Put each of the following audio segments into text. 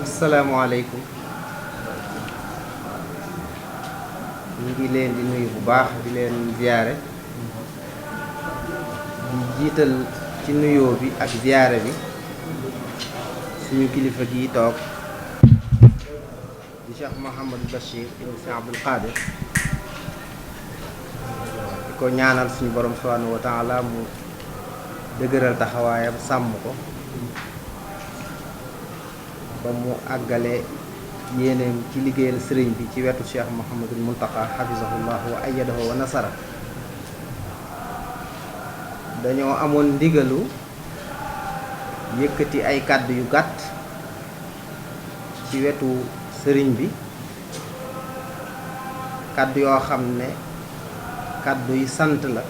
asalaamaaleykum ñu ngi leen di nuyu bu baax di leen ziyaare di jiital ci nuyoo bi ak ziyaare bi suñu kilifa gi toog di Cheikh Mouhamadou Bachir ibn Cheikh Abdoul Qadir di ko ñaanal suñu borom subhanahu wa taala mu dëgëral taxawaayam sàmm ko ba mu àggale yéeneem ci liggéeyal sëriñ bi ci wetu Cheikh Mouhamadul Muntaqa xafisahullah wa ayyadahu wa nasara. dañoo amoon ndigalu yëkkati ay kàddu yu gàtt ci wetu sëriñ bi, kàddu yoo xam ne kàddu yi sant la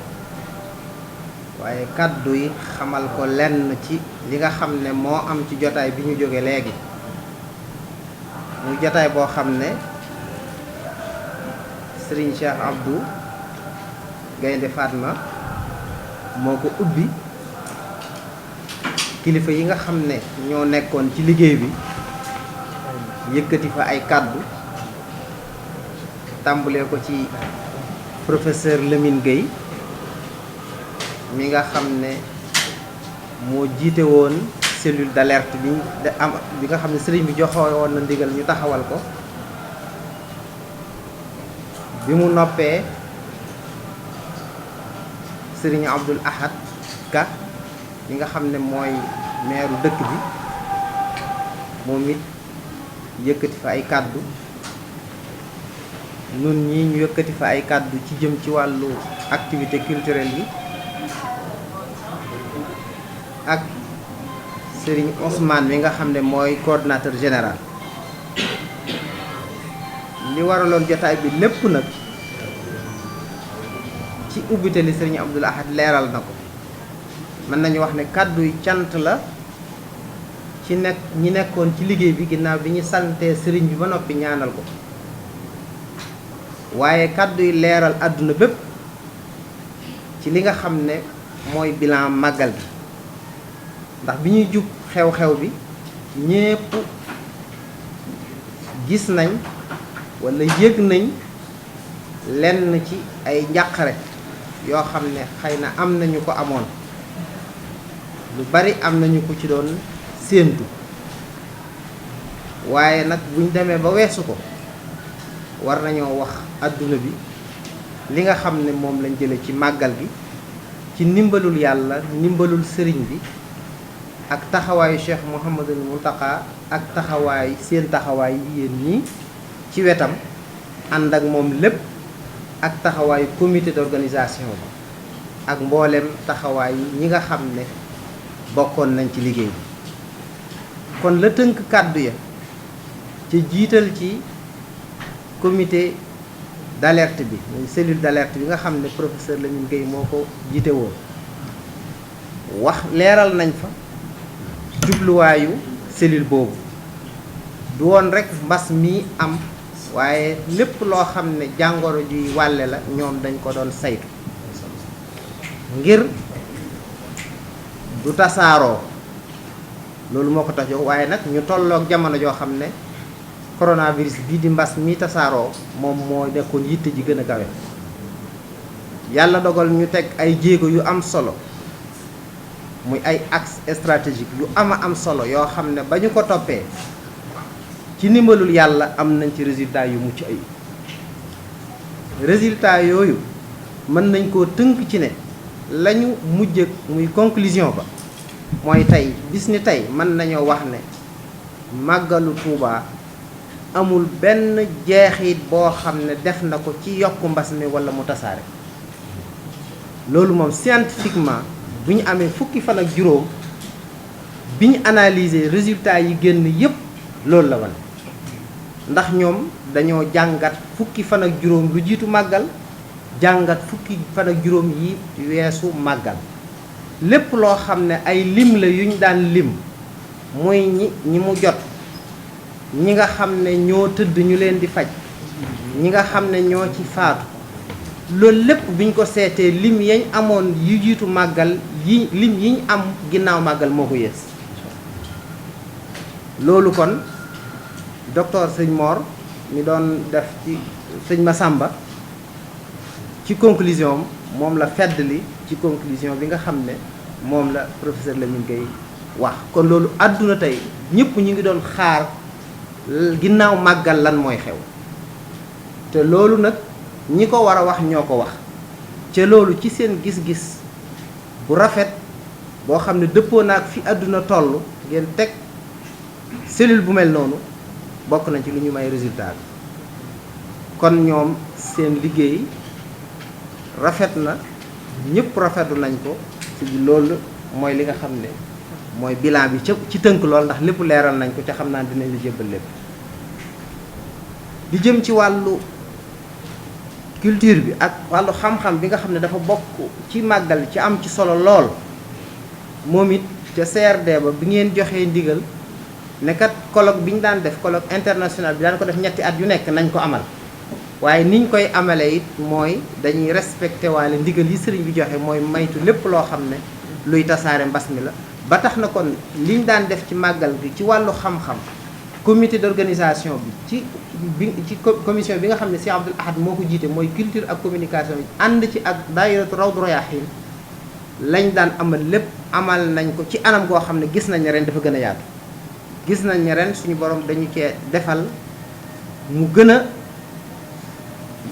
waaye kàddu yi xamal ko lenn ci li nga xam ne moo am ci jotaay bi ñu jóge léegi. muy jotaay boo xam ne Serigne Cheikh Abdou Gaynde Fatma moo ko ubbi. kilifa yi nga xam ne ñoo nekkoon ci liggéey bi yëkkati fa ay kàddu tàmbalee ko ci professeur Lamine Gueye mi nga xam ne moo jiite woon cellule d'alerte bi nga xam ne sëriñ bi joxe woon na ndigal ñu taxawal ko. bi mu noppee sëriñ Abdoul Ahad Ka mi nga xam ne mooy meeru dëkk bi moom it yëkkati fa ay kàddu. nun ñi ñu yëkkati fa ay kàddu ci jëm ci wàllu activité culturelle yi ak Serigne Ousmane mi nga xam ne mooy coordinateur général. li waraloon jotaay bi lépp nag ci ubbite li Serigne Abdoul Ahad leeral na ko. mën nañu wax ne kàddu yi cant la ci ñi nekkoon ci liggéey bi ginnaaw bi ñu santee sëriñ bi ba noppi ñaanal ko, waaye kàddu yi leeral àdduna bépp ci li nga xam ne mooy bilan màggal bi. ndax bi ñuy jub xew-xew bi ñépp gis nañ walla yëg nañ lenn ci ay njàqare yoo xam ne xëy na am nañu ko amoon, lu bari am nañu ko ci doon séentu. waaye nag buñ demee ba weesu ko war nañoo wax àdduna bi li nga xam ne moom lañ jële ci màggal gi ci ndimbalul yàlla, ndimbalul sëriñ bi ak taxawaayu Cheikh Mouhamadul Muntaqa ak seen taxawaay yéen ñi ci wetam ànd ak moom lépp, ak taxawaayu comité d'organisation bi ak mboolem taxawaay ñi nga xam ne bokkoon nañ ci liggéey bi. kon la tënk kàddu ya ci jiital ci comité d'alerte bi muy cellule d'alerte bi nga xam ne professeur Lamine Gueye moo ko jiite woon. wax leeral nañ fa jubluwaayu cellule boobu du woon rekk mbas mi am, waaye lépp loo xam ne jàngoro juy wàlle la ñoom dañ ko doon saytu ngir du tasaaroo. loolu moo ko tax jóg. waaye nag ñu tolloog jamono joo xam ne coronavirus bii di mbas mi tasaaroo moom moo nekkoon yitte ji gën a kawe. yàlla dogal ñu teg ay jéego yu am solo muy ay axe stratégique yu am solo yoo xam ne ba ñu ko toppee ci ndimbalul yàlla am nañ ci résultat yu mucc ayib. résultat yooyu mën nañ koo tënk ci ne lañu mujj muy conclusion ba mooy tey bis ni tey mën nañoo wax ne màggalu Tuuba amul benn jeexit boo xam ne def na ko ci yokk mbas mi walla mu tasaare. loolu moom scientifiquement bu ñu amee fukki fan ak juróom bi ñu analyser résultats yi génn yépp loolu la wane. ndax ñoom dañoo jàngat fukki fan ak juróom lu jiitu màggal, jàngat fukki fan ak juróom yi weesu màggal. lépp loo xam ne ay lim la yuñ daan lim muy ñi mu jot, ñi nga xam ne ñoo tëdd ñu leen di faj, ñi nga xam ne ñoo ci faatu, loolu lépp biñ ko seetee lim yañ amoon yu jiitu màggal lim yiñ am ginnaaw màggal moo ko yées. loolu kon docteur sëñ Mor mi doon def ci sëñ Massamba ci conclusion moom la feddali ci conclusion bi nga xam ne moom la professeur Lamine Gueye wax. kon loolu àdduna tey ñëpp ñu ngi doon xaar ginnaaw màggal lan mooy xew te loolu nag ñi ko war a wax ñoo ko wax ca loolu ci seen gis-gis bu rafet boo xam ne dëppoo naag fi àdduna toll ngeen teg cellule bu mel noonu bokk nañ ci lu ñu may résultat bi kon ñoom seen liggéey rafet na ñëpp rafetlu nañ ko ci loolu mooy li nga xam ne mooy bilan bi ci tënk lool ndax lépp leeral nañ ko ca xam naa dinañ la jébbal lépp di jëm ci wàllu culture bi ak wàllu xam-xam bi nga xam ne dafa bokk ci màggal ci am ci solo lool moom it ca CRD ba bi ngeen joxee ndigal ne kat colloque bi ñu daan def colloque international bi daan ko def ñetti at yu nekk nañ ko amal waaye niñ koy amalee it mooy dañuy respecté waale ndigal yi sëriñ bi joxe mooy maytu lépp loo xam ne luy tasaare mbas mi la ba tax na kon liñ daan def ci màggal gi ci wàllu xam-xam comité d'organisation bi ci commission bi nga xam ne Cheikh Abdoul Ahad moo ko jiite mooy culture ak communication bi ànd ci ak daayiratu Rawdu Rayaahiin lañ daan amal lépp amal nañ ko ci anam goo xam ne gis nañ ne ren dafa gën a yaatu gis nañ ne ren suñu borom dañu cee defal mu gën a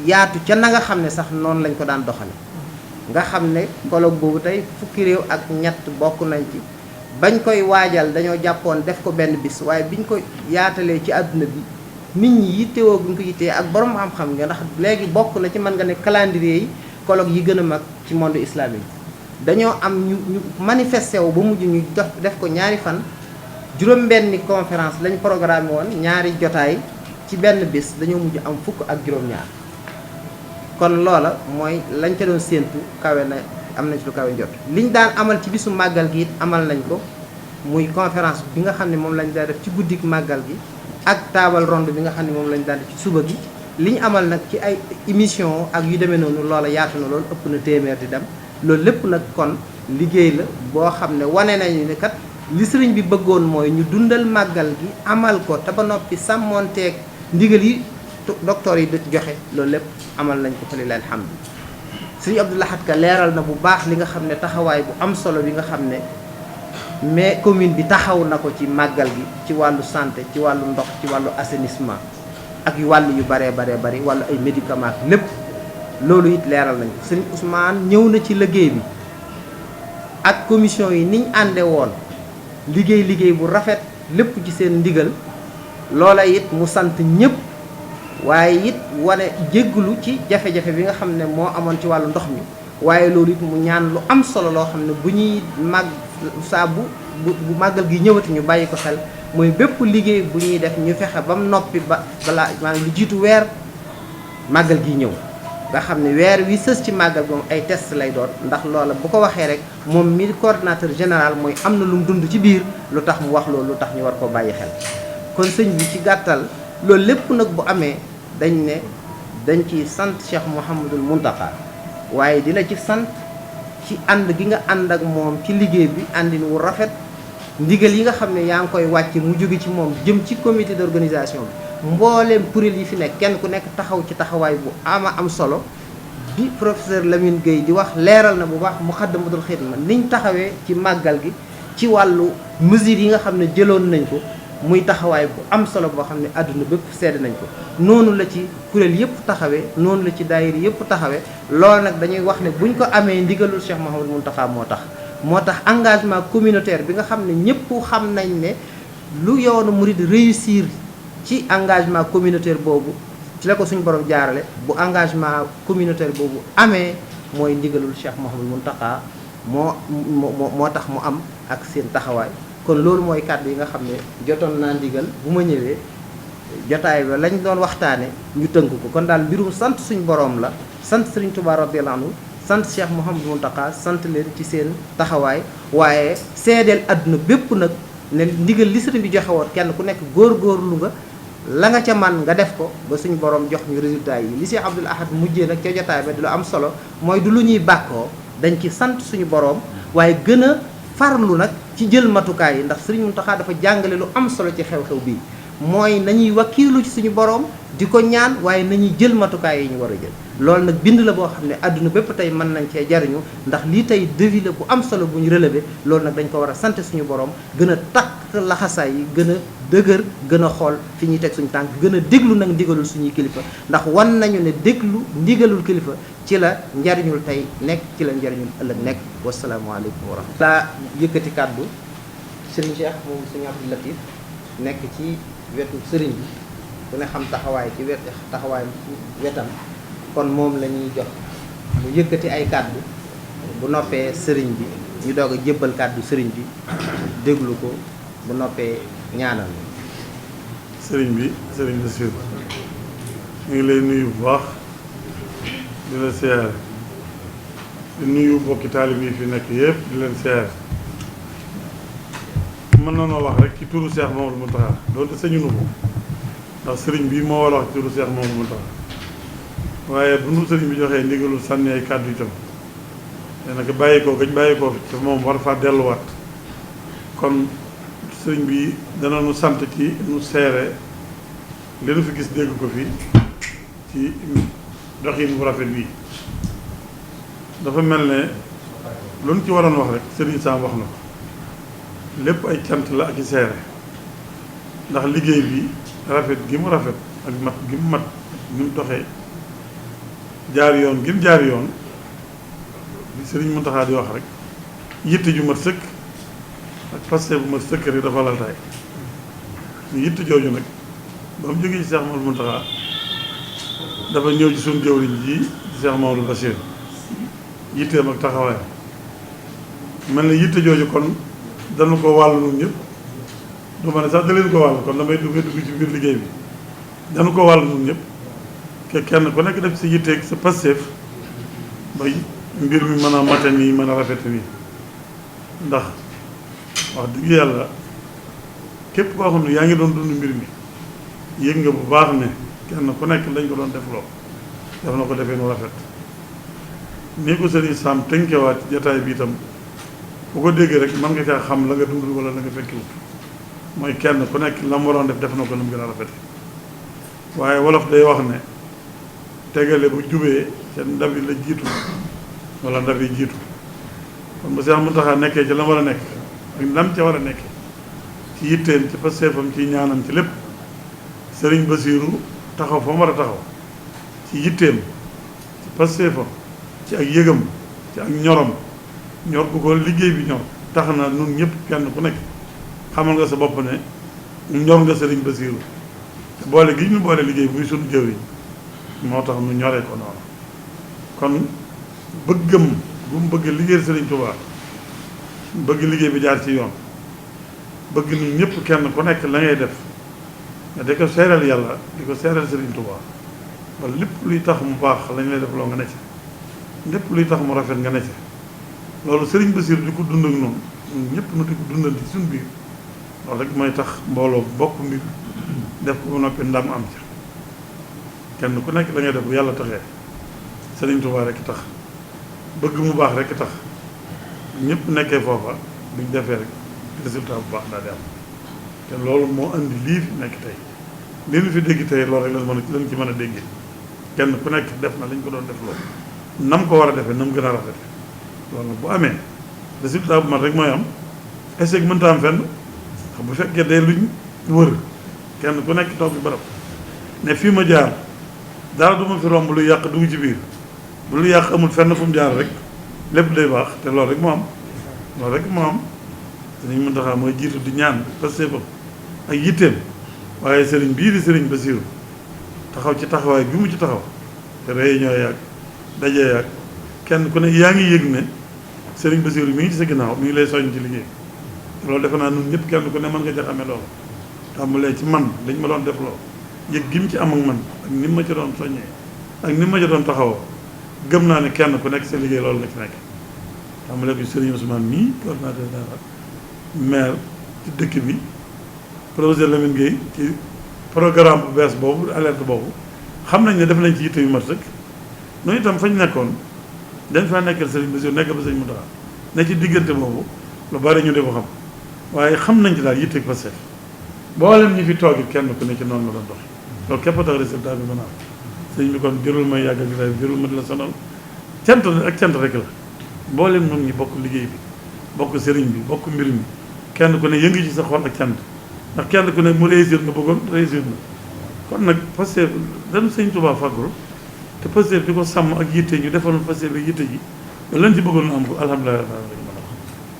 yaatu ca na nga xam ne sax noonu lañ ko daan doxale nga xam ne colloque boobu tey fukki réew ak ñett bokk nañ ci bañ koy waajal dañoo jàppoon def ko benn bis waaye biñ ko yaatalee ci àdduna bi nit ñi yittewoo buñ ko yittee ak borom xam-xam nga ndax léegi bokk na ci mën nga ne calendrier yi colloque yi gën a mag ci monde islamique dañoo am ñu manifesté wu ba mujj ñu def ko ñaari fan juróom-benni conférence lañ programmé woon ñaari jotaay ci benn bis dañoo mujj am fukk ak juróom-ñaar kon loola mooy lañ ca doon séentu kawe na am nañ ci lu kawe jot liñ daan amal ci bisu màggal gi it amal nañ ko muy conférence bi nga xam ne moom lañ daan def ci guddik màggal gi ak table ronde bi nga xam ne moom lañ daan def ci suba gi li ñu amal nag ci ay émission ak yu demee noonu loola yaatu na loolu ëpp na téeméer di dem loolu lépp nag kon liggéey la boo xam ne wane nañu ne kat li sëriñ bi bëggoon mooy ñu dundal màggal gi amal ko te ba noppi sàmmoonteeg ndigal yi docteur yi joxe loolu lépp amal nañ ko fa lillahi alhamdu sëriñ Abdoul Ahad Ka leeral na bu baax li nga xam ne taxawaay bu am solo bi nga xam ne mais commune bi taxaw na ko ci màggal gi ci wàllu santé ci wàllu ndox ci wàllu assainissement ak yu wàll yu baree bari wàllu ay médicaments lépp loolu it leeral nañ ko sëriñ Ousmane ñëw na ci liggéey bi ak commission yi niñ ànde woon liggéey bu rafet lépp ci seen ndigal loola it mu sant ñëpp waaye it wane jégglu ci jafe-jafe bi nga xam ne moo amoon ci wàllu ndox mi waaye loolu it mu ñaan lu am solo loo xam ne bu ñuy màgg saa bu màggal gi ñëwati ñu bàyyi ko xel mooy bépp liggéey bu ñuy def ñu fexe ba mu noppi balaa maanaam lu jiitu weer màggal gi ñëw nga xam ne weer wi sës ci màggal gi moom ay test lay doon ndax loola bu ko waxee rek moom mi coordinateur général mooy am na lu mu dund ci biir lu tax mu wax loolu lu tax ñu war koo bàyyi xel kon sëñ bi ci gàttal loolu lépp nag bu amee dañ ci sant Cheikh Mouhamadul Mountakha waaye di la ci sant ci ànd gi nga ànd ak moom ci liggéey bi àndin wu rafet ndigal yi nga xam ne yaa ngi koy wàcce mu jóge ci moom jëm ci comité d'organisation bi mbooleem kuréel yi fi nekk kenn ku nekk taxaw ci taxawaay bu am solo bi professeur Lamine Gueye di wax leeral na bu baax Muxaddamatul Xidma niñ taxawee ci màggal gi ci wàllu mesures yi nga xam ne jëloon nañ ko muy taxawaay bu am solo boo xam ne àdduna bépp sedd nañ ko noonu la ci kuréel yëpp taxawee noonu la ci daayira yëpp taxawee loolu nag dañuy wax ne buñ ko amee ndigalul Cheikh Mouhamadou Mountakha moo tax engagement communautaire bi nga xam ne ñëpp xam nañ ne lu yoonu murid réussir ci engagement communautaire boobu ci la ko suñu borom jaarale bu engagement communautaire boobu amee mooy ndigalul Cheikh Mouhamadou Mountakha moo tax mu am ak seen taxawaay kon loolu mooy kàddu yi nga xam ne jotoon naa ndigal bu ma ñëwee jotaay ba lañ doon waxtaane ñu tënk ko kon daal mbirum sant suñ borom la sant Serigne Touba radiyallahu anhu sant Cheikh Mouhamadou Mountakha sant leen ci seen taxawaay waaye seedeel àdduna bépp nag ne ndigal li sëriñ bi joxe woon kenn ku nekk góorgóorlu nga la nga ca man nga def ko ba suñ borom jox ñu résultat yi li Cheikh Abdoul Ahad mujjee nag ca jotaay ba di lu am solo mooy du lu ñuy bàkkoo dañ ci sant suñu borom waaye gën a farlu nag ci jël matukaay yi ndax Serigne Mountakha dafa jàngale lu am solo ci xew-xew bii mooy nañuy wakkiilu ci suñu boroom di ko ñaan waaye nañuy jël matukaay yi ñu war a jël. loolu nag bind la boo xam ne àdduna bépp tey mën nañ cee jariñu ndax lii tey devis la bu am solo bu ñu relevé loolu nag dañ ko war a sant suñu borom gën a takk laxasaay yi gën a dëgër gën a xool fi ñuy teg suñu tànk gën a déglu nag ndigalul suñuy kilifa ndax wan nañu ne déglu ndigalul kilifa ci la njariñul tey nekk ci la njariñul ëllëg nekk. wasalaamaaleykum wa rahmatulah. laa yëkkati kàddu Serigne Cheikh moom Serigne Abdou Latif nekk ci wetu Serigne bi ku ne xam taxawaay ci wetam kon moom la ñuy jox mu yëkkati ay kàddu bu noppee sëriñ bi ñu doog a jébbal kàddu sëriñ bi déglu ko bu noppee ñaanal. sëriñ Bassirou ñu ngi lay nuyu bu baax di la siyaare di nuyu bokki taalib yi fi nekk yëpp di leen siyaare mën na noo wax rek ci turu Cheikh Mamadou Mountakha doonte sañu nu ko ndax sëriñ bi moo war a wax ci turu Cheikh Mamadou Mountakha waaye bu nu sëriñ bi joxee ndigalul sànni ay kàddu itam te nag bàyyi ko gañ bàyyi ko fi te moom war faa delluwaat kon sëriñ bi dana nu sant ci nu seere li nu fi gis dégg ko fi ci doxin bu rafet bii dafa mel ne lu nu ci waroon wax rek sëriñ Sam wax na ko lépp ay cant la ak i seere ndax liggéey bi rafet gi mu rafet ak mat gi mu mat ni mu doxee jaar yoon ngir jaar yoon li Sëriñ Muntaxa di wax rek yitte ju mat sëkk ak paste bu mat sëkk rek dafa laltaay ñu yitte jooju nag ba mu jógee ci Cheikh Mamadou Muntaxa dafa ñëw ci suñu jëwriñ ji di Cheikh Mamadou Bachir yitteem ak taxawaayam mel na yitte jooju kon danu ko wàll nun ñëpp du ma ne sax da leen ko wàll kon damay dugg ci biir liggéey bi danu ko wàll nun ñëpp ke kenn ku nekk def si yitteeg sa passeef ba mbir mi mën a mate nii mën a rafete nii ndax wax dëgg yàlla képp koo xam ne yaa ngi doon dund mbir mi yëg nga bu baax ne kenn ku nekk lañ ko doon defloo def na ko defee nu rafet nii ko sëriñ Sam tënkewaat ci jataay bi itam bu ko déggee rek mën nga caa xam la nga dundul wala la nga fekkiwut mooy kenn ku nekk la mu waroon def na ko nu mu gën a rafete waaye wolof day wax ne tegale bu jubee seen ndab yi la jiitu wala ndab yi jiitu kon ba Cheikh Mountakha nekkee ci la war a nekk ak ndam ca war a nekkee ci yitteem ci pasteefam ci ñaanam ci lépp Serigne Bassirou taxaw fa mu war a taxaw ci yitteem ci pasteefam ci ak yëgam ci ak ñorom ñor bu ko liggéey bi ñor tax na nun ñëpp kenn ku nekk xamal nga sa bopp ne ñor nga Serigne Bassirou te boole gi ñu boole liggéey muy sunu jëwriñ moo tax nu ñoree ko noonu kon bëggam bu mu bëgg liggéeyal Serigne Touba bëgg liggéey bi jaar ci yoon bëgg nu ñëpp kenn ku nekk la ngay def nga di ko seeral yàlla di ko seeral Serigne Touba ba lépp luy tax mu baax lañ lay def loo nga ne ci lépp luy tax mu rafet nga ne ci loolu Serigne Bassirou di ko dund ak noonu ñun ñëpp nu di ko dundal ci suñu biir loolu rek mooy tax mbooloo bokk mbir def ko ba noppi ndam am ca kenn ku nekk da ngay def bu yàlla taxee Serigne Touba rek tax bëgg mu baax rek tax ñëpp nekkee foofa buñ defee rek résultat bu baax daal di am te loolu moo andi lii fi nekk tey li ñu fi dégg tey loolu rek lañ ci mën a déggee kenn ku nekk def na lañ ko doon def loolu nam ko war a defee nam gën a rafet loolu nag bu amee résultat bu mat rek mooy am échec mënta am fenn ndax bu fekkee day luñ wër kenn ku nekk toog bi barab ne fii ma jaar dara du ma fi romb lu yàq dugg ci biir bu lu yàq amul fenn fu mu jaar rek lépp day baax te loolu rek moo am loolu rek moo am Sëriñ Muntaxa mooy jiitu di ñaan parce que ak yitteem waaye sëriñ bii di Sëriñ Bassirou taxaw ci taxawaay bi mu ci taxaw te réunion yaag daje yaag kenn ku ne yaa ngi yëg ne Sëriñ Bassirou mi ngi ci sa ginnaaw mi ngi lay soññ ci liggéey te loolu defe naa ñun ñëpp kenn ku ne mën nga ca xamee loolu tàmbalee ci man dañ ma doon def loolu yëg gi mu ci am ak man ak ni ma ci doon soññee ak ni ma ci doon taxawoo gëm naa ne kenn ku nekk sa liggéey loolu nga ci nekk tàmbalee ko Sëriñ Ousmane mii coordinateur général maire ci dëkk bi professeur Lamine Gueye ci programme bu bees boobu alerte boobu xam nañ ne def nañ ci yitte yu mat sëkk noonu itam fañ nekkoon dañ faa nekkal Serigne Bassirou nekk ba Serigne Mountakha ne ci diggante boobu lu bari ñu di ko xam waaye xam nañ ci daal yitte ko seet mboolem ñi fi toog it kenn ku ne ci noonu la doon dox loolu képp a tax résultat bi mën a am sëñ bi kon jërul may yàggal gi tay jërul ma di la sonal cant ak cant rek la mboolem ñun ñi bokk liggéey bi bokk sëriñ bi bokk mbir mi kenn ku ne yëngi ci sa xol ak cant ndax kenn ku ne mu réussir nga bëggoon réussir na kon nag Pastef dañu sëñ Tuubaa fàggul te Pastef di ko sàmm ak yitte ñu defaloon Pastef bi yitte ji ba leen ci bëggoon na am ko alhamdulilah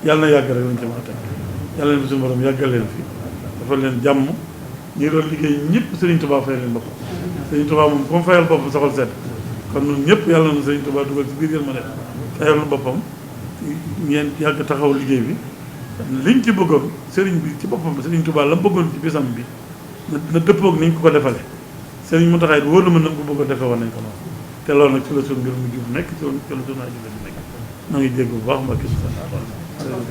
yàlla na yàgg rek lañ ci mën a teg yàlla leen bi suñu borom yàggal leen fi dafa leen jàmm ñi doon liggéey ñëpp Sëriñ Tuubaa fay leen boppam Sëriñ Tuubaa moom comme fayal boppam soxal sedd kon ñun ñëpp yàlla na Sëriñ Tuubaa dugal ci biir yéen ma def fayal na boppam ngeen yàgg taxaw liggéey bi liñ ci bëggoon sëriñ bi ci boppam Sëriñ Tuubaa la bëggoon ci bisam bi na dëppoog niñ ko defale sëriñ Mountakha it wóor na mën na ko bëgg a defe woon nañ ko noonu te loolu nag ci la suñu mbir mu jub nekk ci la suñu aju nekk noo ngi jégg bu baax mbaa ki su